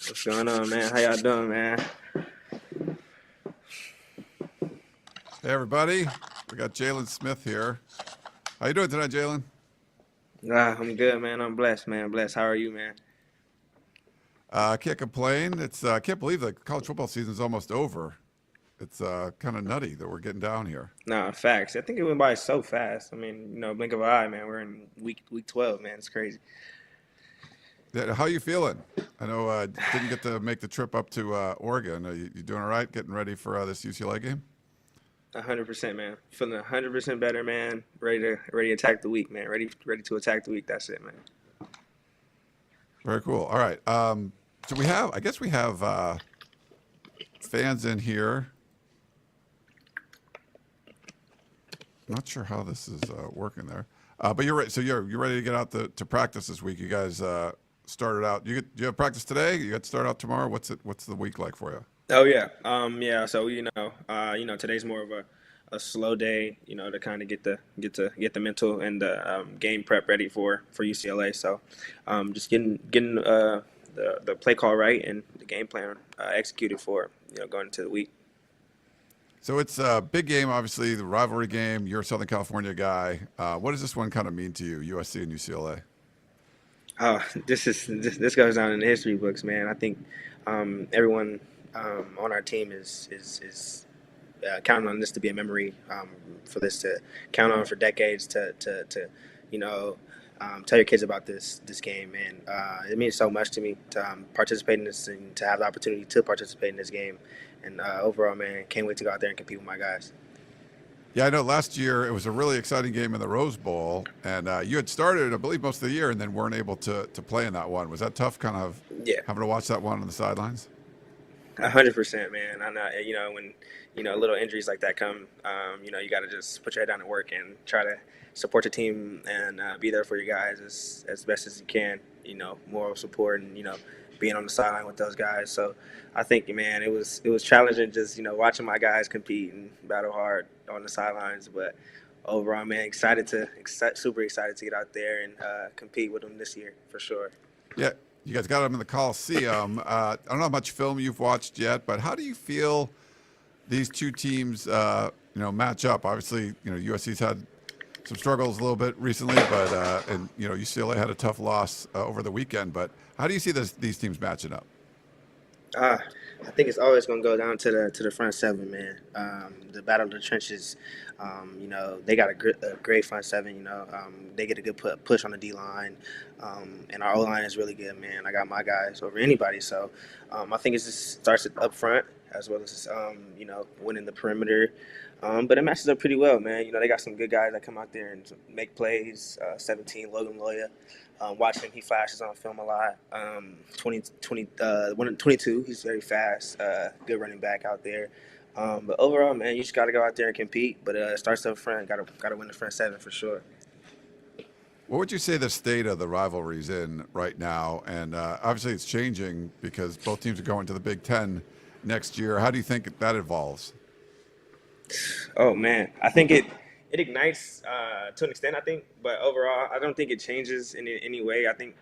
What's going on, man? How y'all doing, man? Hey, everybody. We got Jaylin Smith here. How you doing tonight, Jaylin? I'm good, man. I'm blessed, man. Blessed. How are you, man? I can't complain. I can't believe the college football season is almost over. It's kind of nutty that we're getting down here. Nah, facts. I think it went by so fast. I mean, blink of an eye, man. We're in week 12, man. It's crazy. Yeah, how you feeling? I know didn't get to make the trip up to Oregon. Are you doing all right? Getting ready for this UCLA game? 100%, man. Feeling 100% better, man. Ready to attack the week, man. Ready to attack the week. That's it, man. Very cool. All right. So I guess we have fans in here. Not sure how this is working there, but you're right. So you're ready to get out to practice this week. You guys started out. Do you have practice today? You got to start out tomorrow. What's the week like for you? Oh yeah, yeah. So today's more of a slow day, to kind of get the mental and the game prep ready for UCLA. So, just getting the play call right and the game plan executed for going into the week. So it's a big game, obviously the rivalry game. You're a Southern California guy. What does this one kind of mean to you, USC and UCLA? This goes down in the history books, man. I think everyone on our team is counting on this to be a memory, for this to count on for decades to tell your kids about this game, and it means so much to me to participate in this and to have the opportunity to participate in this game. And overall, man, can't wait to go out there and compete with my guys. Yeah, I know last year it was a really exciting game in the Rose Bowl, and you had started, I believe, most of the year and then weren't able to play in that one. Was that tough, kind of having to watch that one on the sidelines? 100%, man. I know, when, little injuries like that come, you got to just put your head down and work and try to support the team and be there for your guys as best as you can, moral support and, being on the sideline with those guys. So I think, man, it was challenging just, watching my guys compete and battle hard on the sidelines. But overall, man, super excited to get out there and compete with them this year for sure. Yeah. You guys got them in the Coliseum. I don't know how much film you've watched yet, but how do you feel these two teams, match up? Obviously, USC's had some struggles a little bit recently, but and UCLA had a tough loss over the weekend. But how do you see these teams matching up? I think it's always going to go down to the front seven, man. The battle of the trenches. They got a great front seven. They get a good push on the D line, and our O line is really good, man. I got my guys over anybody, so I think it just starts up front as well as winning the perimeter. But it matches up pretty well, man. They got some good guys that come out there and make plays. 17, Logan Loya. Watching him, he flashes on film a lot. 22, he's very fast. Good running back out there. But overall, man, you just got to go out there and compete. But it starts up front. Got to win the front seven for sure. What would you say the state of the rivalry's in right now? And obviously it's changing because both teams are going to the Big Ten next year. How do you think that evolves? Oh, man. I think it ignites to an extent, I think. But overall, I don't think it changes in any way. I think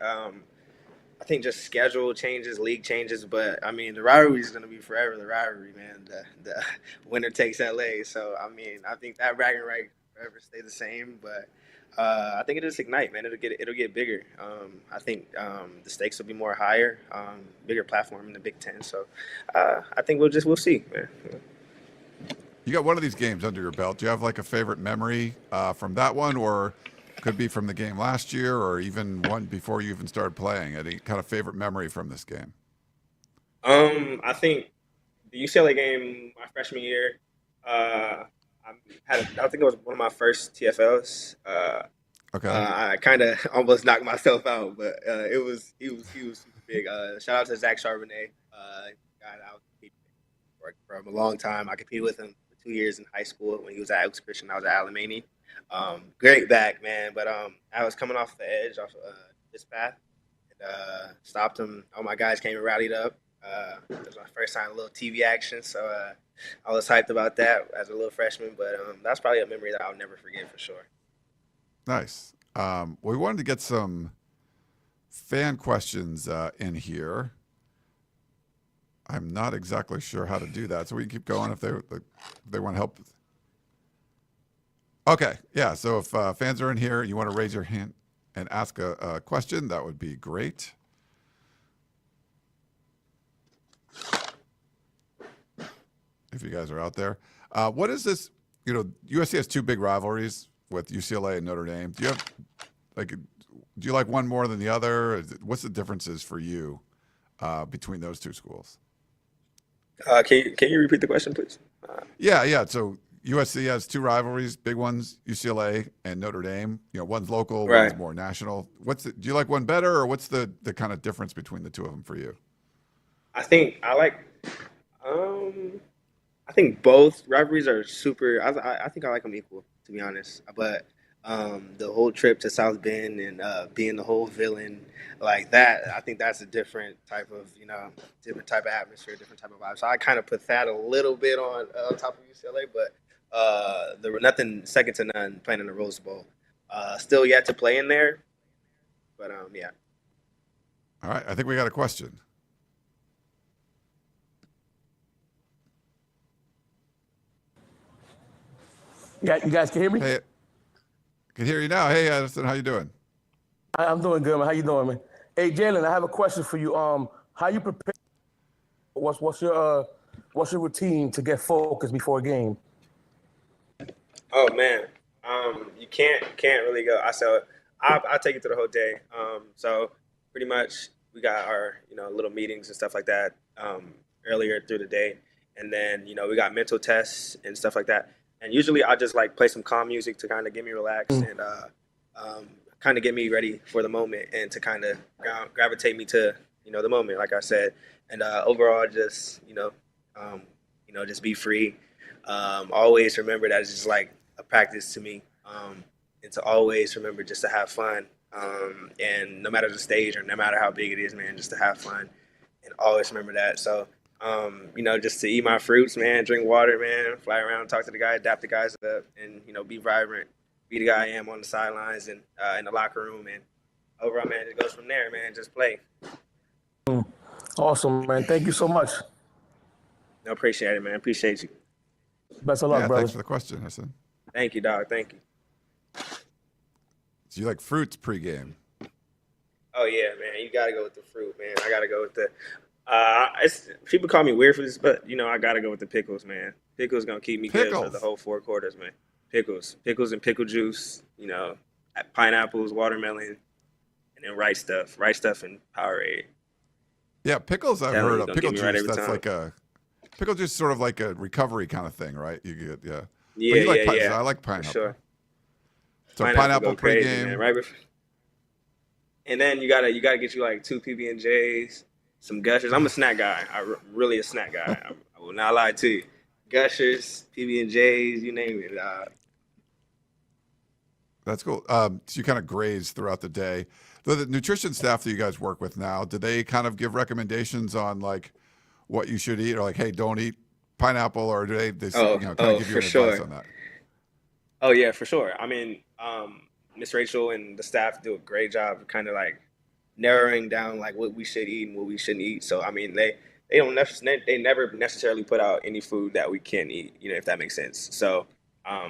I think just schedule changes, league changes, but I mean the rivalry is going to be forever. The rivalry, man. The winner takes LA. So I mean, I think that bragging right forever stay the same, but I think it just ignite, man. It'll get bigger. I think the stakes will be more higher, bigger platform in the Big Ten. So I think we'll see, man. You got one of these games under your belt. Do you have like a favorite memory from that one, or could be from the game last year, or even one before you even started playing? Any kind of favorite memory from this game? I think the UCLA game my freshman year. I I think it was one of my first TFLs. Okay. I kind of almost knocked myself out, but he was super big. Shout out to Zach Charbonnet, guy that I was competing for a long time. I competed with him for 2 years in high school when he was at Oaks Christian. I was at Alamany. Great back, man. But I was coming off the edge off this path and stopped him. All my guys came and rallied up. It was my first time a little TV action, so I was hyped about that as a little freshman. But that's probably a memory that I'll never forget for sure. Nice. We wanted to get some fan questions in here. I'm not exactly sure how to do that, so we can keep going if they want help. Okay, yeah. So if fans are in here, you want to raise your hand and ask a question, that would be great. If you guys are out there, what is this? You know, USC has two big rivalries with UCLA and Notre Dame. Do you have do you like one more than the other? What's the differences for you between those two schools? Can you repeat the question, please? Yeah. So USC has two rivalries, big ones, UCLA and Notre Dame. You know, one's local, Right. one's more national. Do you like one better, or what's the kind of difference between the two of them for you? I think I like. Um, I think both rivalries are super. I think I like them equal, to be honest. But the whole trip to South Bend and being the whole villain like that, I think that's a different type of different type of atmosphere, different type of vibe. So I kind of put that a little bit on top of UCLA, but there were nothing second to none playing in the Rose Bowl. Still yet to play in there, but yeah. All right, I think we got a question. Yeah, you guys can hear me? Hey, I can hear you now. Hey, Addison, how you doing? I'm doing good, man. How you doing, man? Hey, Jalen, I have a question for you. How you prepare? What's your routine to get focused before a game? Oh man, you can't really go. I'll take you through the whole day. So pretty much we got our little meetings and stuff like that earlier through the day, and then we got mental tests and stuff like that. And usually I just like play some calm music to kind of get me relaxed and kind of get me ready for the moment and to kind of gravitate me to the moment, like I said. And overall, just just be free. Always remember that it's just like a practice to me, and to always remember just to have fun. And no matter the stage or no matter how big it is, man, just to have fun and always remember that. So, just to eat my fruits, man, drink water, man, fly around, talk to the guys, dap the guys up, and be vibrant, be the guy I am on the sidelines and in the locker room, and overall, man, it goes from there, man. Just play. Awesome, man. Thank you so much. No, appreciate it, man. Appreciate you. Best of luck, Yeah, brother. thanks for the question, Addison. Thank you, dog. Thank you. So you like fruits pregame? Oh yeah, man. You gotta go with the fruit, man. I gotta go with the. People call me weird for this, but I gotta go with the pickles, man. Pickles gonna keep me good for the whole 4 quarters, man. Pickles and pickle juice. Pineapples, watermelon, and then rice stuff and Powerade. Yeah, pickles. I've Telling you, heard of gonna pickle get me juice. right every That's time. like a pickle juice, is sort of like a recovery kind of thing, right? You get But Yeah, you like yeah. so I like For pineapple. sure. So Pineapple pineapple go crazy, pregame. man. Right before, and then you gotta get you like 2 PB&Js, some Gushers. I'm a snack guy. Really a snack guy. I will not lie to you. Gushers, PB&Js, you name it. That's cool. So you kind of graze throughout the day. The nutrition staff that you guys work with now, do they kind of give recommendations on like what you should eat, or like, hey, don't eat pineapple, or do they kind of give you For an advice sure. on that? Oh yeah, for sure. I mean, Miss Rachel and the staff do a great job of kind of like narrowing down like what we should eat and what we shouldn't eat. So I mean, they never necessarily put out any food that we can't eat, if that makes sense. So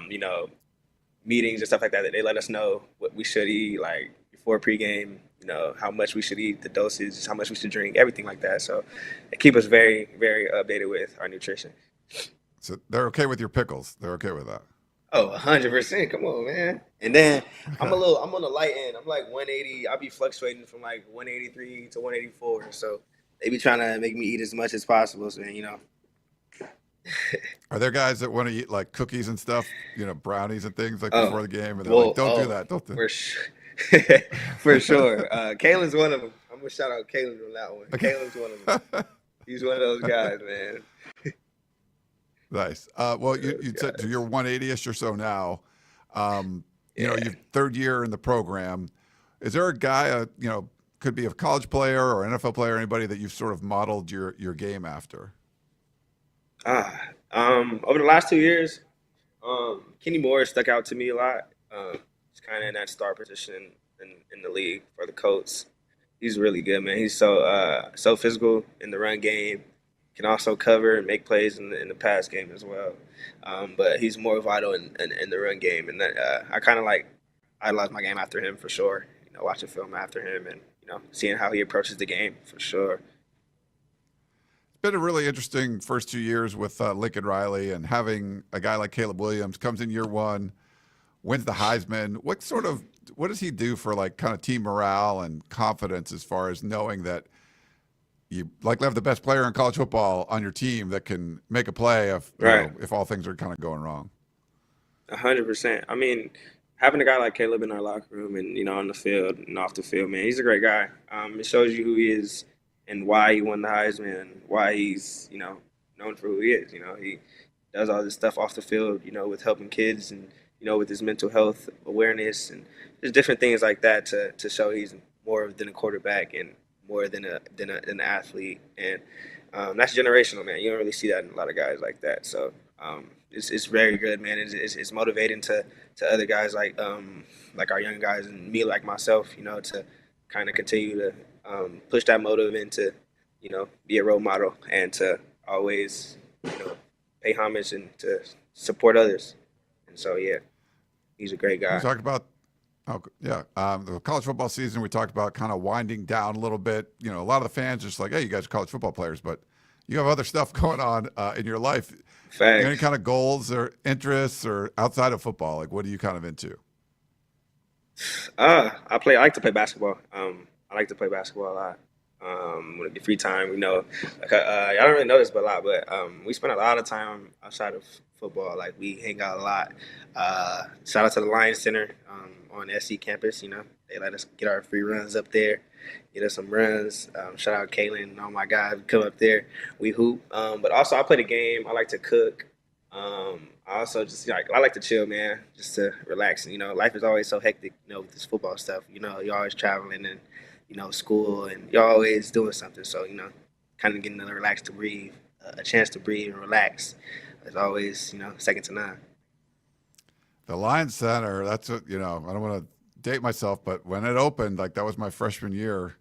you know, meetings and stuff like that, that they let us know what we should eat, like before pregame, how much we should eat, the dosage, how much we should drink, everything like that. So they keep us very, very updated with our nutrition. So they're okay with your pickles. They're okay with that. Oh, 100%. Come on, man. And then I'm Okay. on the light end. I'm like 180. I'll be fluctuating from like 183 to 184. So they be trying to make me eat as much as possible. So, Are there guys that want to eat like cookies and stuff, brownies and things like oh, before the game, and they're like, well, "Don't do oh, that, don't do." for sure. For sure. Kalen's one of them. I'm going to shout out Kalen on that one. Kalen's one of them. He's one of those guys, man. Nice. Well, you said so you're 180ish or so now. Yeah. You're third year in the program. Is there a guy, could be a college player or NFL player, anybody that you've sort of modeled your game after? Over the last 2 years, Kenny Moore stuck out to me a lot. He's kind of in that star position in the league for the Colts. He's really good, man. He's so physical in the run game. Can also cover and make plays in the pass game as well. But he's more vital in the run game, and that, I kind of like idolize my game after him for sure. Watching film after him and seeing how he approaches the game for sure. Been a really interesting first 2 years with Lincoln Riley, and having a guy like Caleb Williams comes in year one, wins the Heisman. What does he do for like kind of team morale and confidence as far as knowing that you likely have the best player in college football on your team that can make a play if all things are kind of going wrong? 100%. I mean, having a guy like Caleb in our locker room and on the field and off the field, man, he's a great guy. It shows you who he is and why he won the Heisman, and why he's known for who he is. He does all this stuff off the field, with helping kids and with his mental health awareness and just different things like that to show he's more than a quarterback and more than an athlete. And that's generational, man. You don't really see that in a lot of guys like that. So it's very good, man. It's motivating to other guys like our young guys and me, like myself, to kind of continue to push that motive and to be a role model and to always pay homage and to support others. And so yeah, he's a great guy. We talked about the college football season. We talked about kind of winding down a little bit. A lot of the fans just like, hey, you guys are college football players, but you have other stuff going on in your life. Facts. Any kind of goals or interests or outside of football? Like, what are you kind of into? I like to play basketball. I like to play basketball a lot. When I get free time, like I don't really know this but a lot, but we spend a lot of time outside of football. Like we hang out a lot. Shout out to the Lions Center on the SC campus. They let us get our free runs up there, get us some runs. Shout out Kaylin and all my guys. We come up there, we hoop. But also I play the game. I like to cook. I also just I like to chill, man, just to relax. Life is always so hectic, with this football stuff. You're always traveling and school, and you're always doing something. So kind of getting to relax, to breathe, a chance to breathe and relax is always second to none. The Lions Center. That's what I don't want to date myself, but when it opened, like that was my freshman year,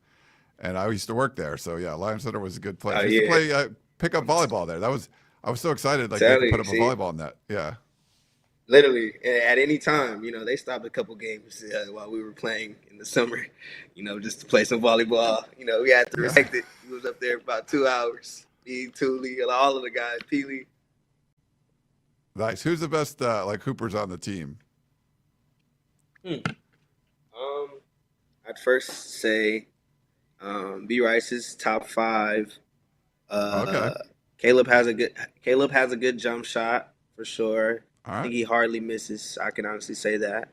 and I used to work there. So yeah, Lions Center was a good place. Oh, I used to yeah. play pick up volleyball there. I was so excited, like they Tell could put you, up a see, volleyball net. Yeah. literally at any time, they stopped a couple games while we were playing in the summer, just to play some volleyball. We had to Yeah. respect it. We was up there about 2 hours. Me, Thule, all of the guys, Peely. Nice. Who's the best like hoopers on the team? I'd first say B Rice's top 5. Okay. Caleb has a good jump shot for sure. All I think right. he hardly misses. I can honestly say that.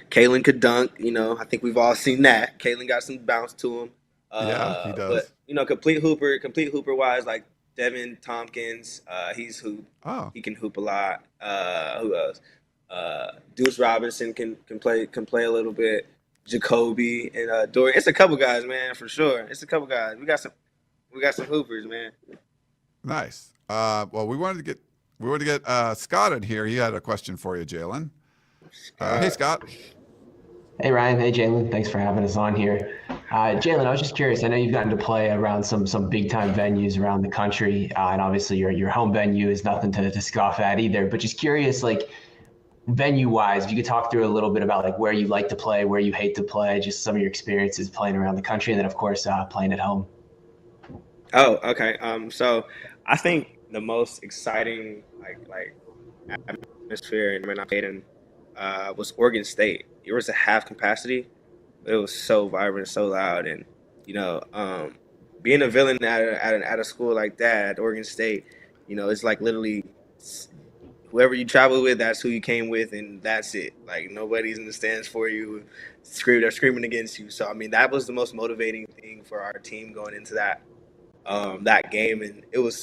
Kalen could dunk. I think we've all seen that. Kalen got some bounce to him. Yeah, he But does. complete hooper wise, like Devin Tompkins. He's hoop. Oh, He can hoop a lot. Who else? Deuce Robinson can play a little bit. Jacoby and Dorian. It's a couple guys, man, for sure. It's a couple guys. We got some hoopers, man. nice. Well, we wanted to get Scott in here. He had a question for you, Jaylin. Hey, Scott. Hey Ryan, hey Jaylin, thanks for having us on here. Jaylin, I was just curious. I know you've gotten to play around some big time venues around the country, and obviously your home venue is nothing to scoff at either. But just curious, like venue wise, if you could talk through a little bit about like where you like to play, where you hate to play, just some of your experiences playing around the country, and then of course playing at home. Oh, okay. So I think the most exciting atmosphere and when I played in was Oregon State. It was a half capacity, but it was so vibrant, so loud, and you know, being a villain at a school like that, at Oregon State, it's like literally whoever you travel with, that's who you came with, and that's it. Like nobody's in the stands for you. They're screaming against you. So I mean, that was the most motivating thing for our team going into that game, and it was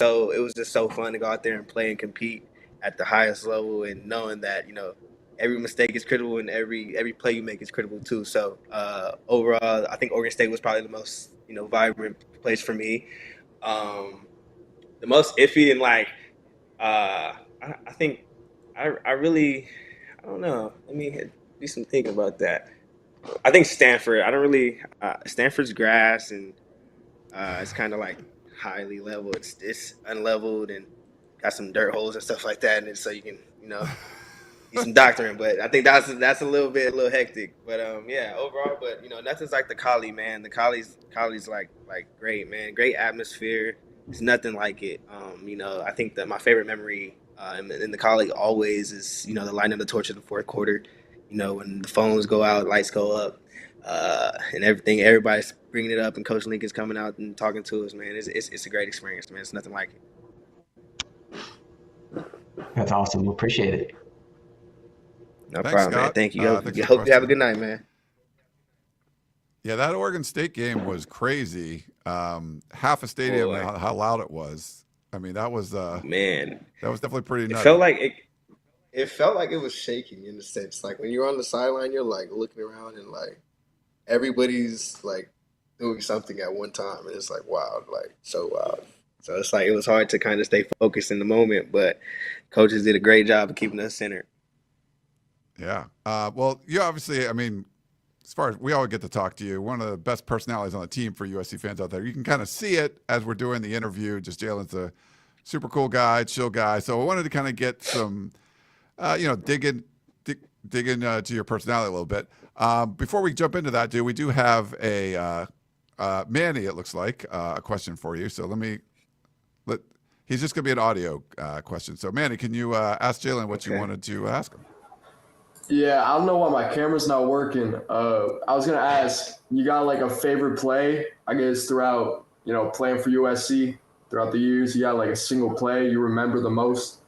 just so fun to go out there and play and compete at the highest level, and knowing that every mistake is critical and every play you make is critical too. So overall, I think Oregon State was probably the most vibrant place for me. Um, the most iffy and I think I really I don't know. Let me do some thinking about that. I think Stanford. I don't really Stanford's grass and it's kind of like highly level. It's unleveled and got some dirt holes and stuff like that, and so you can do some doctoring. But I think that's a little hectic. But yeah, overall, but nothing's like the Cali, man. The Cali's like great, man. Great atmosphere. It's nothing like it. I think that my favorite memory in the Cali always is the lighting of the torch in the fourth quarter. When the phones go out, lights go up, and everything. Everybody's bringing it up, and Coach Lincoln's coming out and talking to us, man. It's a great experience, man. It's nothing like it. That's awesome. We appreciate it. No Thanks, problem, man. Scott. Thank you. Thanks for the Hope you have a question. good night, man. Yeah, that Oregon State game was crazy. Half a stadium, Boy, how loud it was. I mean, man, that was definitely pretty it nutty. felt like it. It felt like it was shaking in a sense. Like when you're on the sideline, you're like looking around and like everybody's like doing something at one time, and it's like wow, like so wild. So it's like it was hard to kind of stay focused in the moment, but coaches did a great job of keeping us centered. Yeah. Well, you obviously, I mean, as far as we always get to talk to you, one of the best personalities on the team for USC fans out there. You can kind of see it as we're doing the interview. Just Jalen's a super cool guy, chill guy. So I wanted to kind of get some, dig in to your personality a little bit. Before we jump into that, dude, we do have a Manny. It looks like a question for you. So let. He's just going to be an audio question. So Manny, can you ask Jalen what you Okay. wanted to ask him? Yeah, I don't know why my camera's not working. I was gonna ask, you got like a favorite play, I guess, throughout, playing for USC throughout the years? You got like a single play you remember the most?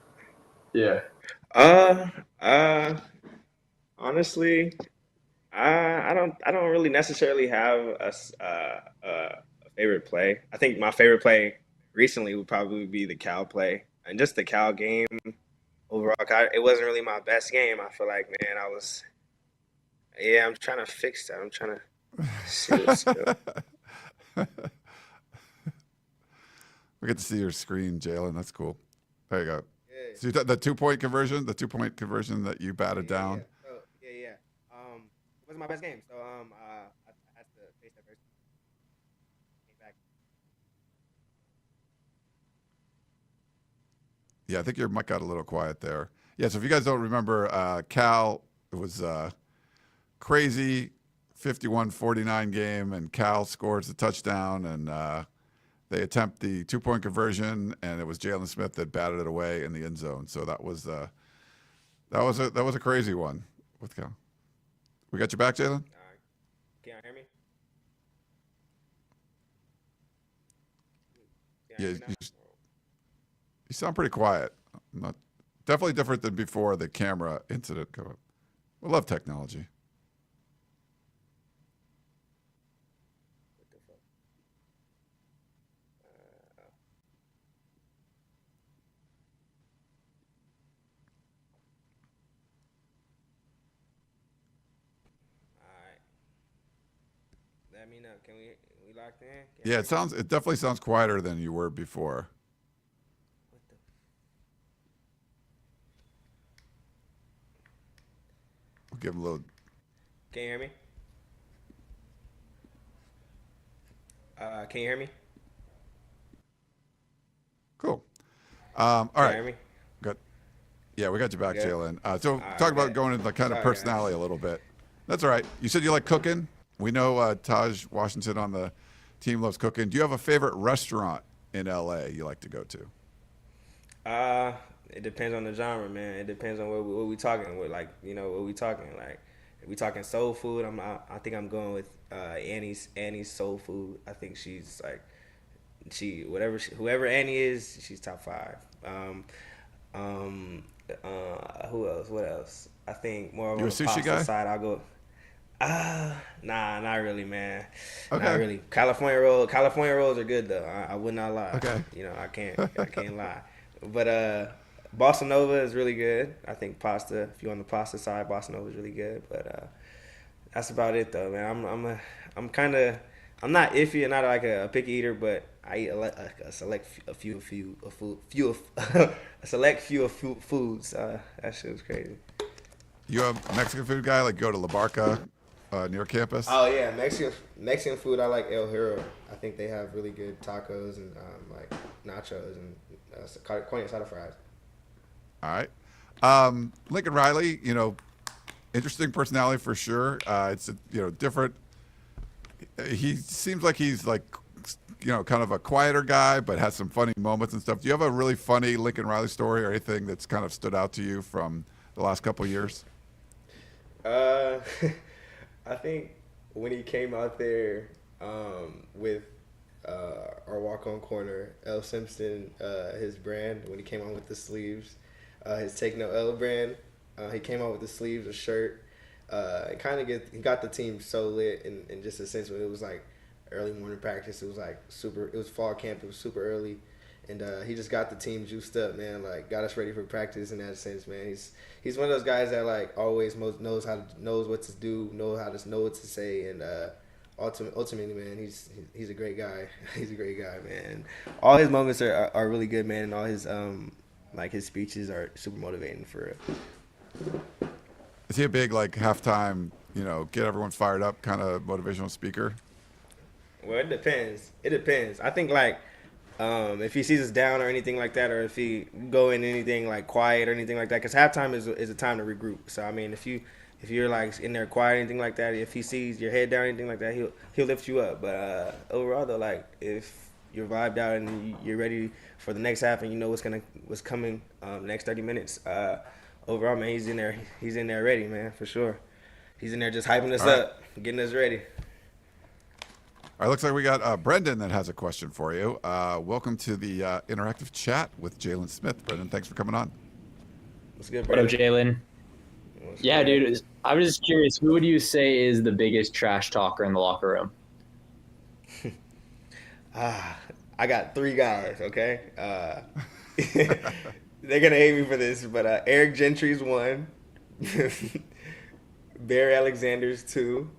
Yeah. Uh, uh, honestly, I don't really necessarily have a favorite play. I think my favorite play recently would probably be the Cal play, and just the Cal game overall. It wasn't really my best game. I feel like, man, yeah, I'm trying to fix that. I'm trying to see what's good. We get to see your screen, Jalen. That's cool. There you go. Yeah, So the 2 point conversion, that you batted yeah, yeah. down. So yeah. It wasn't my best game. So I had to face that first. Came back. Yeah, I think your mic got a little quiet there. Yeah, so if you guys don't remember, Cal, it was crazy 51-49 game, and Cal scores the touchdown, and they attempt the 2 point conversion, and it was Jaylin Smith that batted it away in the end zone. So that was a crazy one with Cal. We got you back, Jalen? All right. Can you hear me? Can you Yeah, hear me now? you sound pretty quiet. Not definitely different than before the camera incident come up. We love technology. What the fuck? All right. Let me know. Can we locked in? Can you Yeah, hear me? it definitely sounds quieter than you were before. What the? F- We'll give him a little. Can you hear me? Can you hear me? Cool. All Can you right. hear me? Good. Yeah, we got you back, Good? Jalen. So All right, talk about bet. going into the kind of Sorry, guys. personality a little bit. That's all right. You said you like cooking. We know Taj Washington on the team loves cooking. Do you have a favorite restaurant in LA you like to go to? It depends on the genre, man. It depends on what we talking with. Like, you know, what we talking. Like, if we talking soul food, I think I'm going with Annie's soul food. I think she's like, whoever Annie is, she's top 5. Who else? What else? I think more You on a the sushi pasta guy? side. I'll go. Nah, not really, man. Okay. Not really. California rolls are good though. I would not lie. Okay. You know, I can't lie. But Bossa Nova is really good. I think pasta. If you're on the pasta side, Bossa Nova is really good. But that's about it though, man. I'm not iffy and not like a picky eater, but I eat a select few of foods. That shit was crazy. You a Mexican food guy? Like go to La Barca near your campus? Oh yeah, Mexican food. I like El Hero. I think they have really good tacos and like nachos and corn asada fries. All right. Lincoln Riley, you know, interesting personality for sure. It's different. He seems like he's like, kind of a quieter guy, but has some funny moments and stuff. Do you have a really funny Lincoln Riley story or anything that's kind of stood out to you from the last couple of years? I think when he came out there with our walk-on corner, L. Simpson, his brand, when he came out with the sleeves, his Take No L brand, he came out with the sleeves, a shirt. He got the team so lit in just a sense when it was like early morning practice. It was like it was fall camp. It was super early. And he just got the team juiced up, man. Like got us ready for practice in that sense, man. He's one of those guys that like always knows what to do, knows what to say, and ultimately, man, he's a great guy. He's a great guy, man. All his moments are really good, man, and all his his speeches are super motivating for real. Is he a big like halftime, get everyone fired up kind of motivational speaker? Well, it depends. I think like. If he sees us down or anything like that, or if he go in anything like quiet or anything like that, because halftime is a time to regroup. So I mean, if you're like in there quiet or anything like that, if he sees your head down or anything like that, he'll lift you up. But overall though, like if you're vibed out and you're ready for the next half and you know what's coming next 30 minutes, overall man, he's in there ready, man, for sure. He's in there just hyping us up, getting us ready. All right, looks like we got Brendan that has a question for you. Welcome to the interactive chat with Jaylin Smith. Brendan, thanks for coming on. What's good, What up, brother? Jaylin? Yeah, dude. I'm just curious. Who would you say is the biggest trash talker in the locker room? I got 3 guys, okay? They're going to hate me for this, but Eric Gentry's 1, Bear Alexander's 2,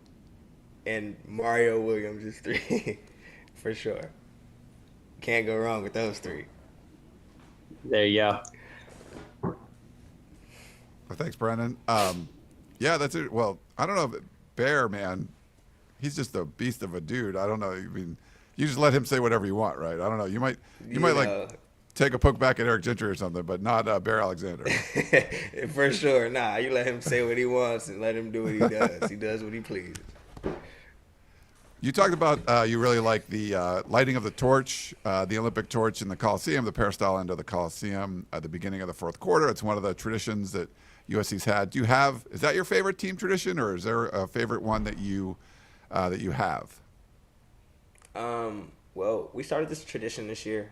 and Mario Williams is 3, for sure. Can't go wrong with those 3. There you go. Well, thanks, Brendan. Yeah, that's it. Well, I don't know. Bear, man, he's just a beast of a dude. I don't know. I mean, you just let him say whatever you want, right? I don't know. You might like take a poke back at Eric Gentry or something, but not Bear Alexander. For sure. Nah, you let him say what he wants and let him do what he does. He does what he pleases. You talked about you really like the lighting of the torch, the Olympic torch in the Coliseum, the peristyle end of the Coliseum at the beginning of the fourth quarter. It's one of the traditions that USC's had. Is that your favorite team tradition, or is there a favorite one that you have? Well, we started this tradition this year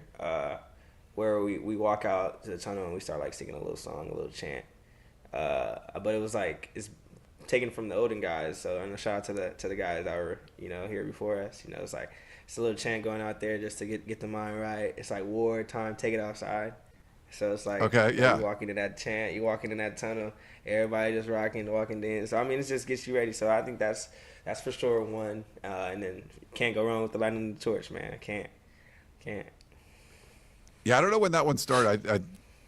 where we walk out to the tunnel and we start like singing a little song, a little chant. But it was like it's taken from the olden guys, so and a shout out to the guys that were here before us. It's like it's a little chant going out there just to get the mind right. It's like war time, take it outside. So it's like you walk into that chant, you walk into that tunnel, everybody just walking in. So I mean, it just gets you ready. So I think that's for sure one. And then can't go wrong with the lighting of the torch, man. I can't. Yeah, I don't know when that one started. I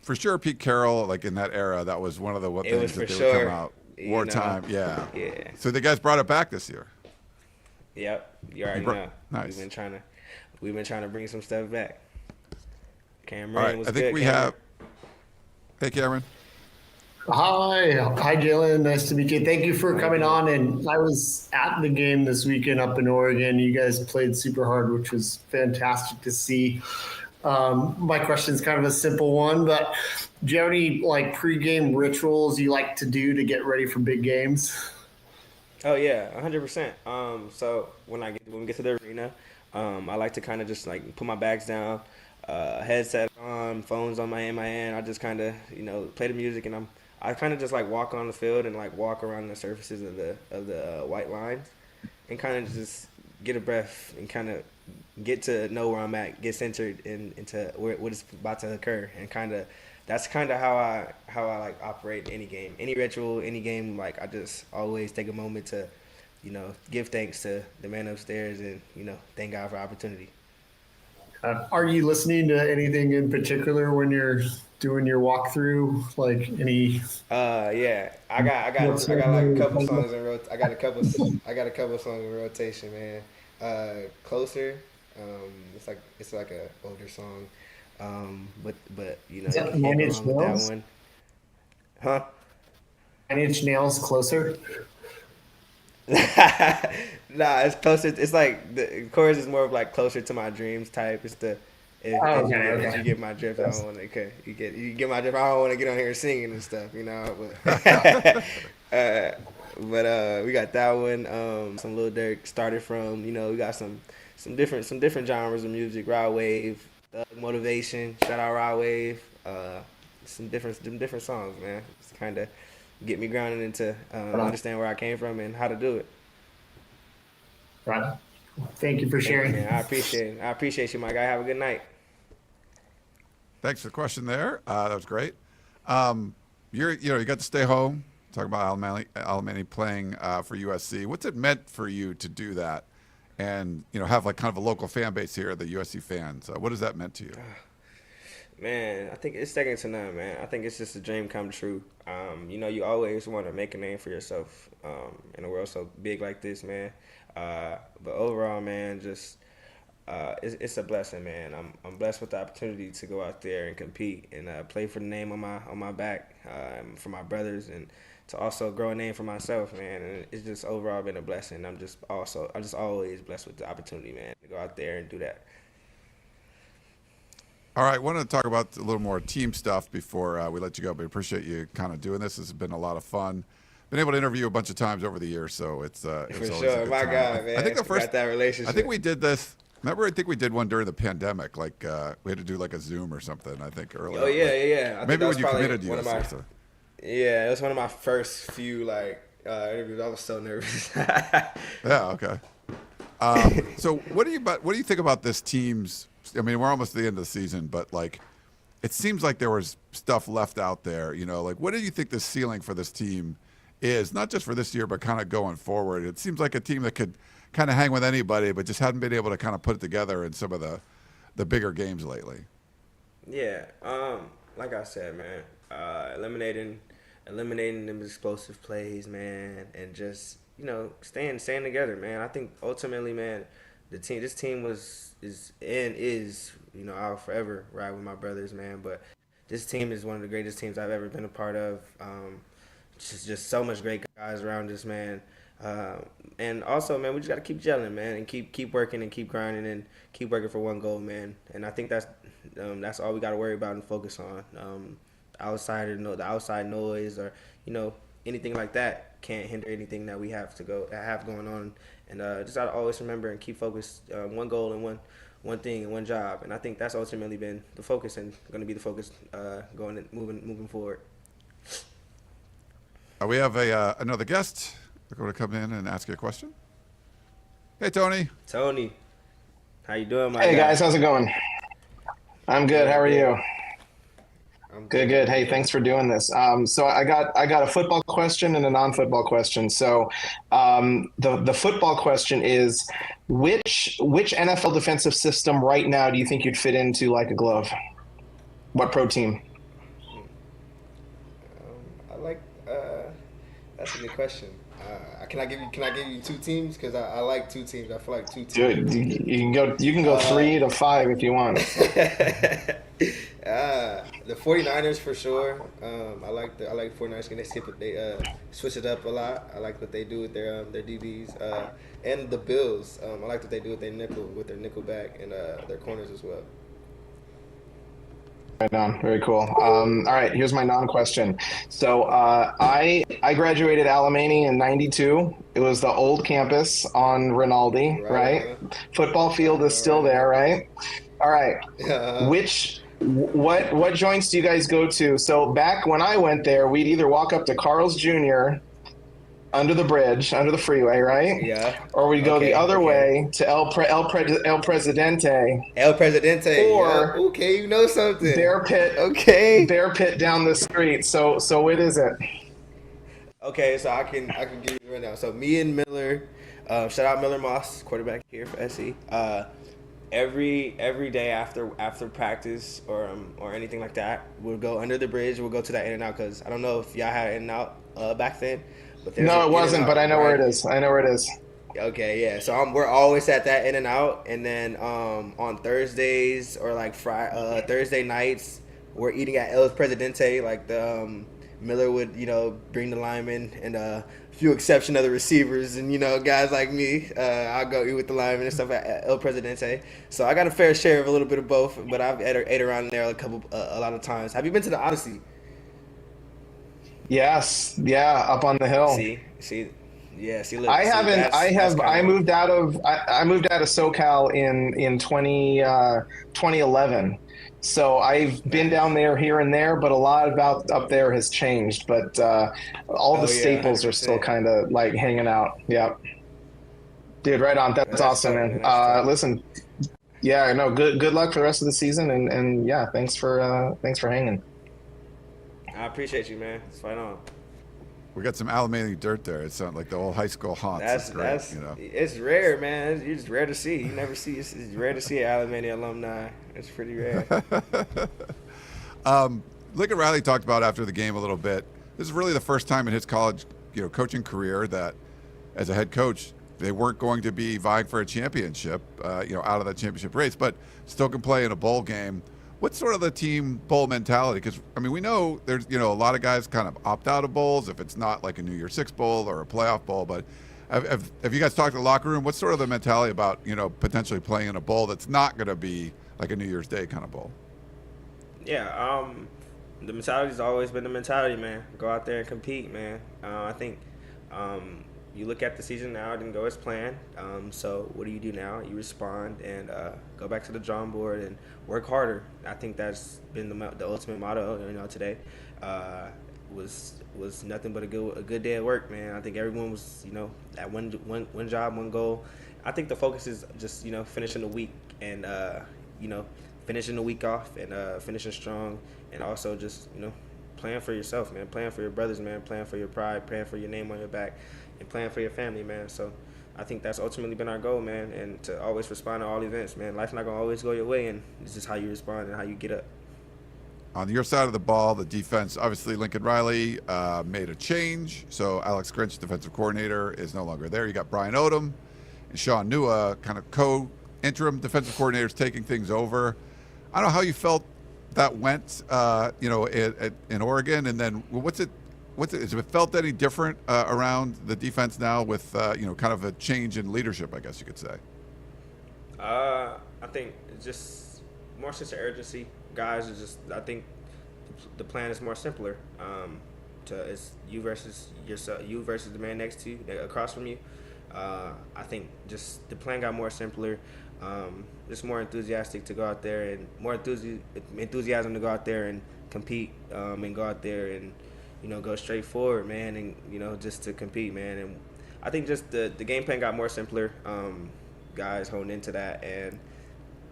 for sure Pete Carroll, like in that era, that was one of the things that they would come out. wartime. Yeah. Yeah. So the guys brought it back this year. Yep. You already know. Nice. We've been trying to bring some stuff back. Cameron All right. was I think good, we Cameron. have. Hey, Cameron. Hi, Jaylin. Nice to meet you. Thank you for coming on. And I was at the game this weekend up in Oregon. You guys played super hard, which was fantastic to see. My question is kind of a simple one, but do you have any like pregame rituals you like to do to get ready for big games? Oh yeah, 100%. So when we get to the arena, I like to kind of just like put my bags down, headset on, phones on my hand. I just kind of play the music, and I kind of just like walk on the field and like walk around the surfaces of the white lines, and kind of just get a breath and kind of get to know where I'm at, get centered into what is about to occur, and that's kind of how I like operate any game, any ritual, any game. Like I just always take a moment to, give thanks to the man upstairs and thank God for opportunity. Are you listening to anything in particular when you're doing your walkthrough? Like any? Yeah, I got like a couple songs in I got a couple songs in rotation, man. Closer, it's like a older song, but you that can't Nine go Inch wrong with that Nails? one, huh? 9 Inch Nails Closer? Nah, it's closer. It's like the chorus is more of like closer to my dreams type. It's the if you get my drift, I don't want to. Okay, you get my drift. I don't want to get on here singing and stuff, But we got that one. Some Lil Durk started from. We got some different genres of music. Raw wave, motivation. Shout out Raw wave. Some different songs, man. Just kind of get me grounded into understand where I came from and how to do it. Right. Thank you for sharing. Man, I appreciate you, my guy. Have a good night. Thanks for the question there. That was great. You got to stay home. Talk about Alemany playing for USC. What's it meant for you to do that, and have like kind of a local fan base here, the USC fans? What has that meant to you? Man, I think it's second to none, man. I think it's just a dream come true. You always want to make a name for yourself in a world so big like this, man. But overall, man, just it's a blessing, man. I'm blessed with the opportunity to go out there and compete and play for the name on my back, for my brothers, and to also grow a name for myself, man. And it's just overall been a blessing. I'm just always blessed with the opportunity, man, to go out there and do that. All right, wanted to talk about a little more team stuff before we let you go, but appreciate you kind of doing this. This has been a lot of fun. Been able to interview you a bunch of times over the years, so it's For always sure, a good my time. God, man. I think got that relationship. I think we did this. Remember, I think we did one during the pandemic. Like we had to do like a Zoom or something. I think earlier. Oh yeah. I think Maybe that was when you probably committed to one of USC. my. So. Yeah, it was one of my first few interviews. I was so nervous. Yeah. Okay. So what do you think about this team's? I mean, we're almost at the end of the season, but like, it seems like there was stuff left out there. Like, what do you think the ceiling for this team is? Not just for this year, but kind of going forward. It seems like a team that could kind of hang with anybody, but just hadn't been able to kind of put it together in some of the bigger games lately. Yeah. Like I said, man, eliminating them explosive plays, man, and just staying together, man. I think ultimately, man, this team is I'll forever ride with my brothers, man. But this team is one of the greatest teams I've ever been a part of. Just so much great guys around us, man. And also, man, we just got to keep gelling, man, and keep working and keep grinding and keep working for one goal, man. And I think that's all we got to worry about and focus on. The outside noise or anything like that can't hinder anything that we have going on. And just got to always remember and keep focused on one goal and one thing and one job. And I think that's ultimately been the focus and going to be the focus moving forward. We have another guest. They're going to come in and ask you a question. Hey, Tony. Tony, how you doing, my Hey, guy? guys, how's it going? I'm good. How are you? I'm Good. Hey, thanks for doing this. So I got a football question and a non-football question. So the football question is, which NFL defensive system right now do you think you'd fit into like a glove? What pro team? I like That's a good question. Can I give you two teams? Because I like two teams. I feel like two Dude, teams. you can go 3 to 5 if you want. The 49ers for sure. I like 49ers. They switch it up a lot. I like what they do with their DBs. And the Bills. I like what they do with their nickel back and their corners as well. Right on. Very cool. All right, here's my non-question. So I graduated Alemany in '92. It was the old campus on Rinaldi, right? Football field is still there, right? All right. What joints do you guys go to? So back when I went there, we'd either walk up to Carl's Jr. under the bridge, under the freeway, right? Yeah. Or we'd go the other way to El Presidente. El Presidente. Or okay, you know something. Bear Pit. Okay. Bear Pit down the street. So what is it? Okay, so I can give you right now. So me and Miller, shout out Miller Moss, quarterback here for SC. Every day after practice or anything like that, we'll go under the bridge. We'll go to that In-N-Out because I don't know if y'all had In-N-Out back then. But no, it wasn't. But I know where it is. I know where it is. Okay, yeah. So we're always at that In-N-Out, and then on Thursdays or like Thursday nights, we're eating at El Presidente. Like the Miller would, bring the linemen and a few exception of the receivers, and guys like me, I'll go eat with the linemen and stuff at El Presidente. So I got a fair share of a little bit of both, but I've ate around there a lot of times. Have you been to the Odyssey? Yes, yeah, up on the hill. See. Yeah, see. Look, I haven't. I moved out of SoCal in 2011. So I've been down there here and there, but a lot about up there has changed. But all the staples 100%. Are still kind of like hanging out. Yeah, dude, right on. That's awesome, man. Listen, yeah, no, good luck for the rest of the season, and yeah, thanks for hanging. I appreciate you, man. It's right on. We got some Alemany dirt there. It's not like the old high school haunts. That's great. It's rare, man. It's rare to see. You never see. It's rare to see an Alemany alumni. It's pretty rare. Lincoln Riley talked about after the game a little bit. This is really the first time in his college, coaching career that, as a head coach, they weren't going to be vying for a championship, out of that championship race, but still can play in a bowl game. What's sort of the team bowl mentality? Because, we know there's, a lot of guys kind of opt out of bowls if it's not like a New Year's Six bowl or a playoff bowl. But have you guys talked to the locker room? What's sort of the mentality about, potentially playing in a bowl that's not going to be like a New Year's Day kind of bowl? Yeah, the mentality's always been the mentality, man. Go out there and compete, man. I think you look at the season now, it didn't go as planned. So what do you do now? You respond and go back to the drawing board and work harder. I think that's been the ultimate motto. Today was nothing but a good day at work, man. I think everyone was, at one job, one goal. I think the focus is just finishing the week and finishing the week off and finishing strong, and also just playing for yourself, man. Playing for your brothers, man. Playing for your pride. Playing for your name on your back. And playing for your family, man. So I think that's ultimately been our goal, man, and to always respond to all events, man. Life's not going to always go your way, and it's just how you respond and how you get up. On your side of the ball, the defense, obviously Lincoln Riley made a change. So Alex Grinch, defensive coordinator, is no longer there. You got Brian Odom and Sean Nua, kind of co-interim defensive coordinators taking things over. I don't know how you felt that went, in Oregon, and then has it felt any different around the defense now with, kind of a change in leadership, I guess you could say? I think it's just more sense of urgency. Guys are just, I think the plan is more simpler. It's you versus yourself, you versus the man next to you, across from you. I think just the plan got more simpler. Just more enthusiastic to go out there and more enthusiasm to go out there and compete and go out there and go straight forward, man, and just to compete, man. And I think just the game plan got more simpler. Guys honed into that, and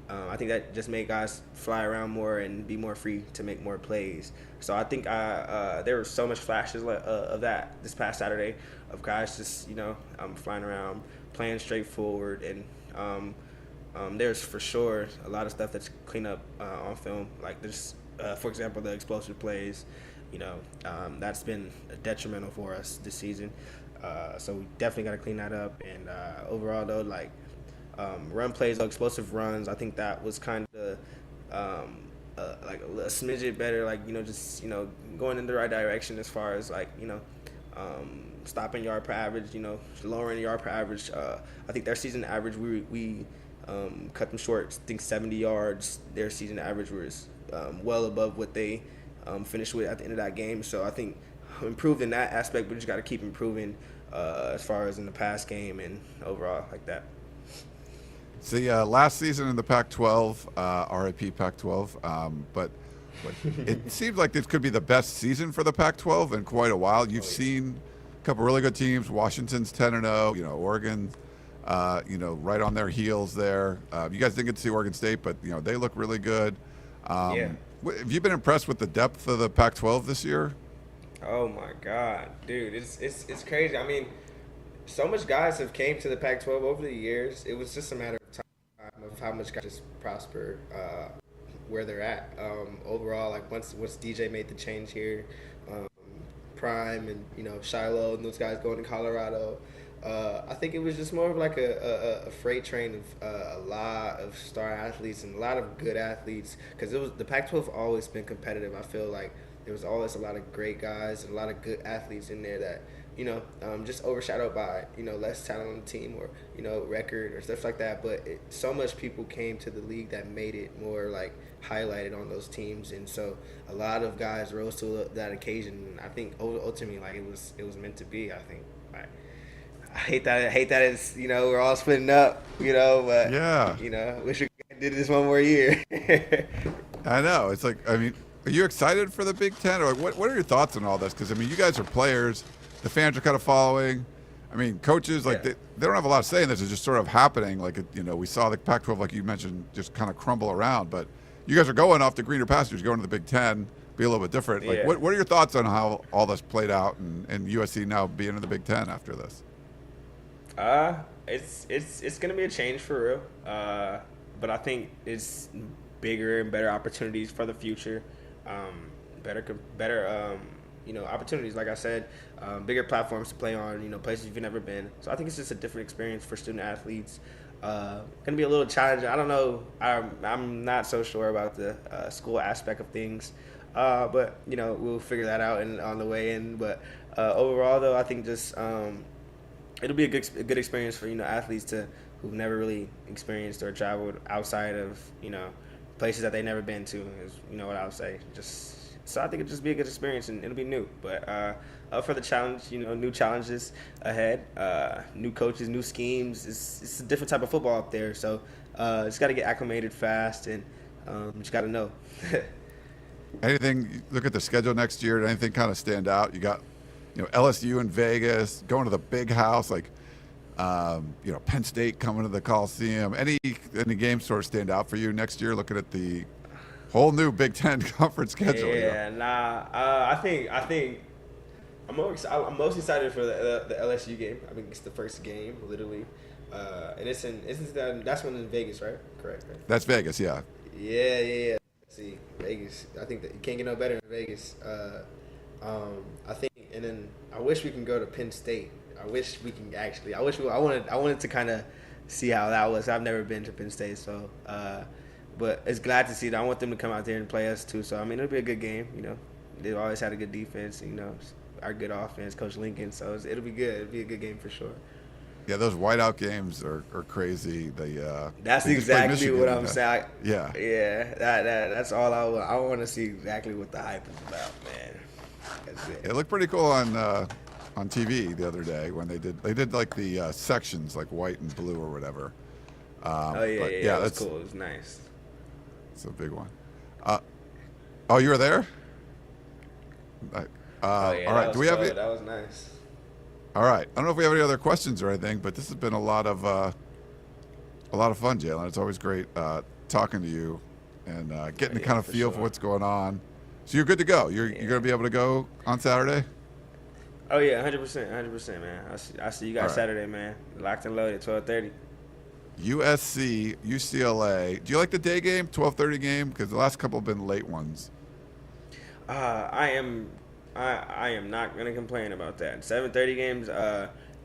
I think that just made guys fly around more and be more free to make more plays. So I think there were so much flashes of that this past Saturday, of guys just flying around, playing straightforward, and there's for sure a lot of stuff that's cleaned up on film. Like there's, for example, the explosive plays. that's been detrimental for us this season. So we definitely got to clean that up. And overall, though, like run plays, explosive runs, I think that was kind of like a smidget better, like, just, going in the right direction as far as, like, stopping yard per average, lowering yard per average. I think their season average, we cut them short, I think 70 yards. Their season average was well above what they finished with at the end of that game. So I think improved in that aspect, but just got to keep improving as far as in the pass game and overall like that. See, last season in the Pac-12, RIP Pac-12, but it seems like this could be the best season for the Pac-12 in quite a while. You've seen a couple really good teams. Washington's 10-0. Oregon, right on their heels there. You guys didn't get to see Oregon State, but they look really good. Yeah. Have you been impressed with the depth of the Pac-12 this year? Oh my God, dude, it's crazy. I mean, so much guys have came to the Pac-12 over the years. It was just a matter of time of how much guys just prosper where they're at. Overall, like once DJ made the change here, Prime and Shiloh and those guys going to Colorado, I think it was just more of like a freight train of a lot of star athletes and a lot of good athletes, because the Pac-12 always been competitive. I feel like there was always a lot of great guys and a lot of good athletes in there that just overshadowed by less talent on the team or record or stuff like that. But so much people came to the league that made it more like highlighted on those teams, and so a lot of guys rose to that occasion. And I think ultimately, like, it was meant to be. I think. I hate that it's we're all splitting up, but yeah, wish we did this one more year. I know. It's like, I mean, are you excited for the Big Ten, or what are your thoughts on all this? Because I mean, you guys are players, the fans are kind of following. I mean, coaches, like, they don't have a lot to say in this. It's just sort of happening. Like, we saw the Pac-12, like you mentioned, just kind of crumble around. But you guys are going off to greener pastures, going to the Big Ten, be a little bit different. Like, what are your thoughts on how all this played out and USC now being in the Big Ten after this? It's gonna be a change for real. But I think it's bigger and better opportunities for the future. Better opportunities, like I said, bigger platforms to play on, places you've never been. So I think it's just a different experience for student athletes. Gonna be a little challenging. I don't know. I'm not so sure about the school aspect of things. But we'll figure that out on the way in. But overall, though, I think just it'll be a good experience for athletes who've never really experienced or traveled outside of places that they've never been to. Is what I would say. So I think it'll just be a good experience, and it'll be new. But up for the challenge, new challenges ahead, new coaches, new schemes. It's a different type of football up there. So just got to get acclimated fast, and just got to know. Anything? Look at the schedule next year. Did anything kind of stand out? You got LSU in Vegas, going to the big house, like Penn State coming to the Coliseum. Any games sort of stand out for you next year? Looking at the whole new Big Ten conference schedule. I think I'm most excited for the LSU game. I mean, it's the first game, literally, and that's one in Vegas, right? Correct. Right? That's Vegas, yeah. Yeah. See, Vegas. I think that you can't get no better in Vegas. I think, and then I wish we can go to Penn State. I wish we can actually. I wanted to kind of see how that was. I've never been to Penn State, so. But it's glad to see that. I want them to come out there and play us too. So I mean, it'll be a good game. They've always had a good defense. Our good offense, Coach Lincoln. So it'll be good. It'll be a good game for sure. Yeah, those whiteout games are crazy. That's exactly what I'm saying. Yeah. That's all I want. I want to see exactly what the hype is about, man. That's it. It looked pretty cool on TV the other day when they did like the sections, like white and blue or whatever. That was cool. It was nice. It's a big one. You were there? All right. Do we have it? That was nice. All right. I don't know if we have any other questions or anything, but this has been a lot of fun, Jaylin. It's always great talking to you and getting the kind of feel for what's going on. So you're good to go. You're going to be able to go on Saturday? Oh yeah, 100%, man. I see you guys Saturday, man. Locked and loaded, 12:30. USC, UCLA. Do you like the day game, 12:30 game? Because the last couple have been late ones. I am not gonna complain about that. 7:30 games,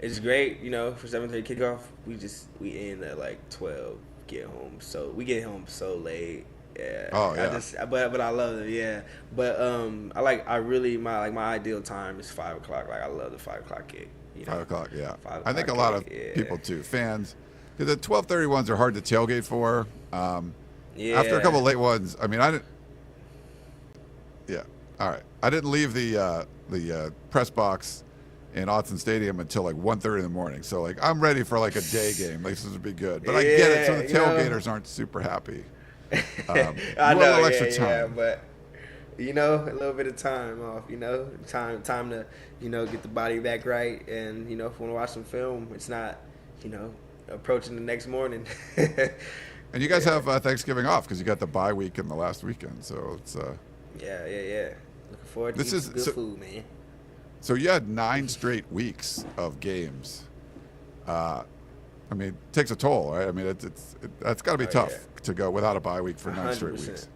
it's great. You know, for 7:30 kickoff, we end at like 12. Get home, so we get home so late. Yeah. Oh yeah. But I love it. Yeah. But my ideal time is 5 o'clock. Like I love the 5 o'clock kick. You know? 5 o'clock. Yeah. 5 I think a o'clock lot of kick, people too, fans, because the 12:30 ones are hard to tailgate for. Yeah. After a couple of late ones, I mean, I didn't. Yeah. All right. I didn't leave the press box in Autzen Stadium until like 1:30 in the morning. So like I'm ready for like a day game. Like this would be good. But I get it. So the tailgaters aren't super happy. I know. A little extra time. Yeah, but you know, a little bit of time off. You know, time to get the body back right, and if you want to watch some film, it's not approaching the next morning. And you guys have Thanksgiving off because you got the bye week in the last weekend. So it's Yeah. Looking forward to some good food, man. So you had 9 straight weeks of games. I mean, it takes a toll, right? I mean, that's got to be tough to go without a bye week for 9 straight weeks.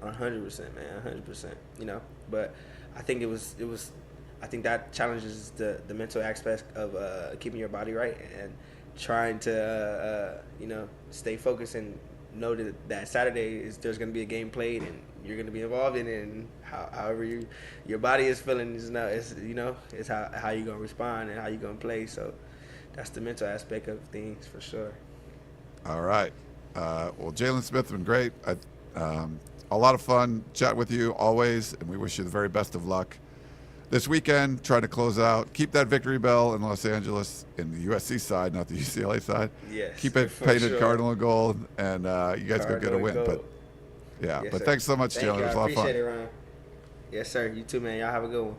100%, man, 100%. But I think I think that challenges the mental aspect of keeping your body right and trying to stay focused and know that Saturday there's going to be a game played and you're going to be involved in it, and however your body is feeling is how you're going to respond and how you're going to play. So that's the mental aspect of things for sure. All right. Well, Jaylin Smith has been great. A lot of fun chat with you always, and we wish you the very best of luck this weekend. Try to close out. Keep that victory bell in Los Angeles in the USC side, not the UCLA side. Yes. Keep it painted cardinal and gold, and you guys go get a win. Gold. But Yes, but sir. Thanks so much, Jaylin. It was a lot of fun. Appreciate it, Ryan. Yes, sir. You too, man. Y'all have a good one.